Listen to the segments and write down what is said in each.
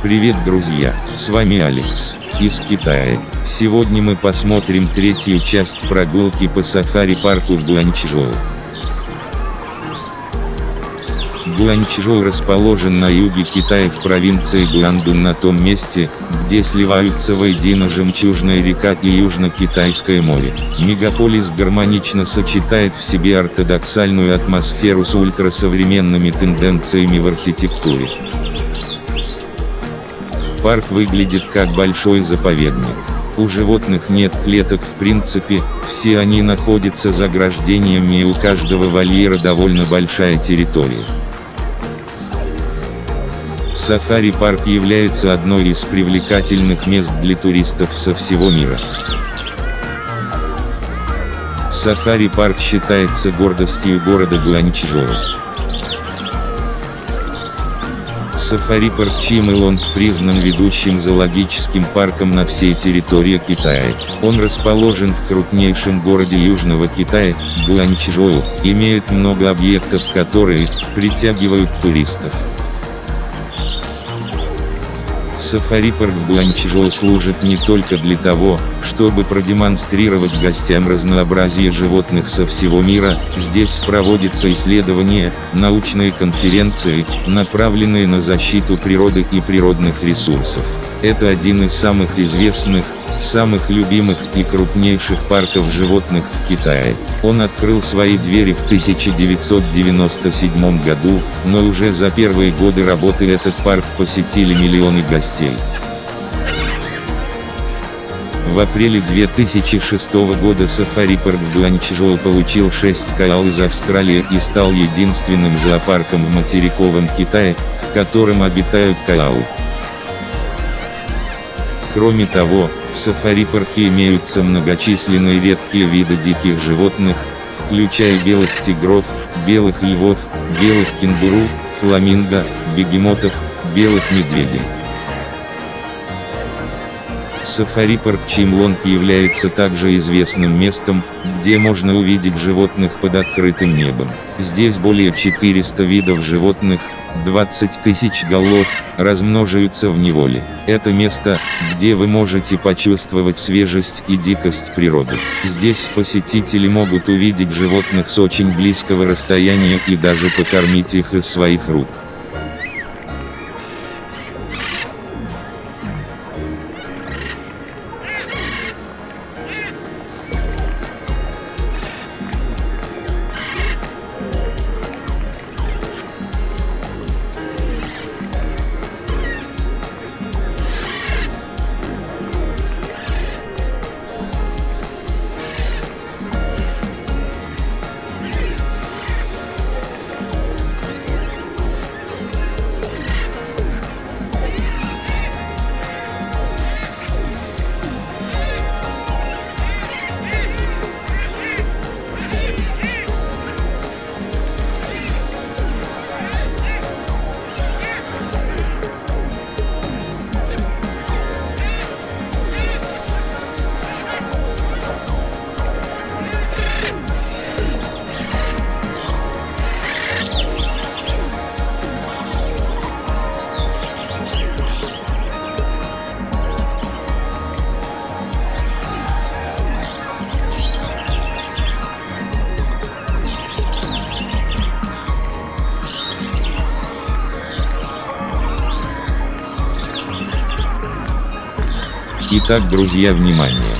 Привет, друзья, с вами Алекс, из Китая. Сегодня мы посмотрим третью часть прогулки по сафари-парку в Гуанчжоу. Гуанчжоу расположен на юге Китая в провинции Гуандун, на том месте, где сливаются воедино Жемчужная река и Южно-Китайское море. Мегаполис гармонично сочетает в себе ортодоксальную атмосферу с ультрасовременными тенденциями в архитектуре. Парк выглядит как большой заповедник. У животных нет клеток в принципе, все они находятся за ограждениями и у каждого вольера довольно большая территория. Сафари-парк является одной из привлекательных мест для туристов со всего мира. Сафари-парк считается гордостью города Гуанчжоу. Сафари-парк Чимэлонг признан ведущим зоологическим парком на всей территории Китая. Он расположен в крупнейшем городе Южного Китая, Гуанчжоу, имеет много объектов, которые притягивают туристов. Сафари-парк в Гуанчжоу служит не только для того, чтобы продемонстрировать гостям разнообразие животных со всего мира, здесь проводятся исследования, научные конференции, направленные на защиту природы и природных ресурсов. Это один из самых известных, самых любимых и крупнейших парков животных в Китае. Он открыл свои двери в 1997 году, но уже за первые годы работы этот парк посетили миллионы гостей. В апреле 2006 года сафари-парк в Гуанчжоу получил 6 коал из Австралии и стал единственным зоопарком в материковом Китае, в котором обитают коалы. Кроме того, в сафари-парке имеются многочисленные редкие виды диких животных, включая белых тигров, белых львов, белых кенгуру, фламинго, бегемотов, белых медведей. Сафари-парк Чимэлонг является также известным местом, где можно увидеть животных под открытым небом. Здесь более 400 видов животных, 20 тысяч голов, размножаются в неволе. Это место, где вы можете почувствовать свежесть и дикость природы. Здесь посетители могут увидеть животных с очень близкого расстояния и даже покормить их из своих рук. Итак, друзья, внимание!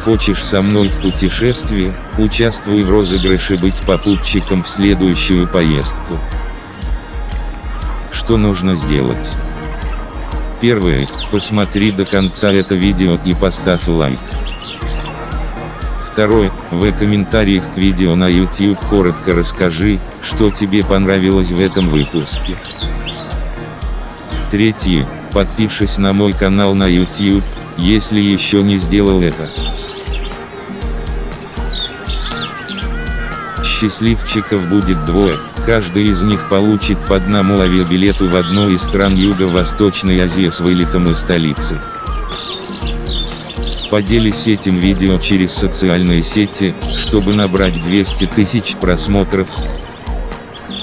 Хочешь со мной в путешествие? Участвуй в розыгрыше «Быть попутчиком» в следующую поездку. Что нужно сделать? Первое. Посмотри до конца это видео и поставь лайк. Второе. В комментариях к видео на YouTube коротко расскажи, что тебе понравилось в этом выпуске. Третье. Подпишись на мой канал на YouTube, если еще не сделал это. Счастливчиков будет двое, каждый из них получит по одному авиабилету в одну из стран Юго-Восточной Азии с вылетом из столицы. Поделись этим видео через социальные сети, чтобы набрать 200 тысяч просмотров.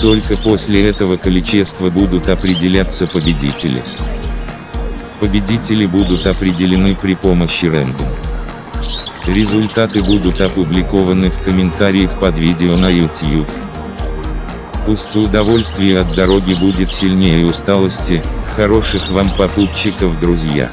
Только после этого количества будут определяться победители. Победители будут определены при помощи рандома. Результаты будут опубликованы в комментариях под видео на YouTube. Пусть удовольствие от дороги будет сильнее усталости. Хороших вам попутчиков, друзья!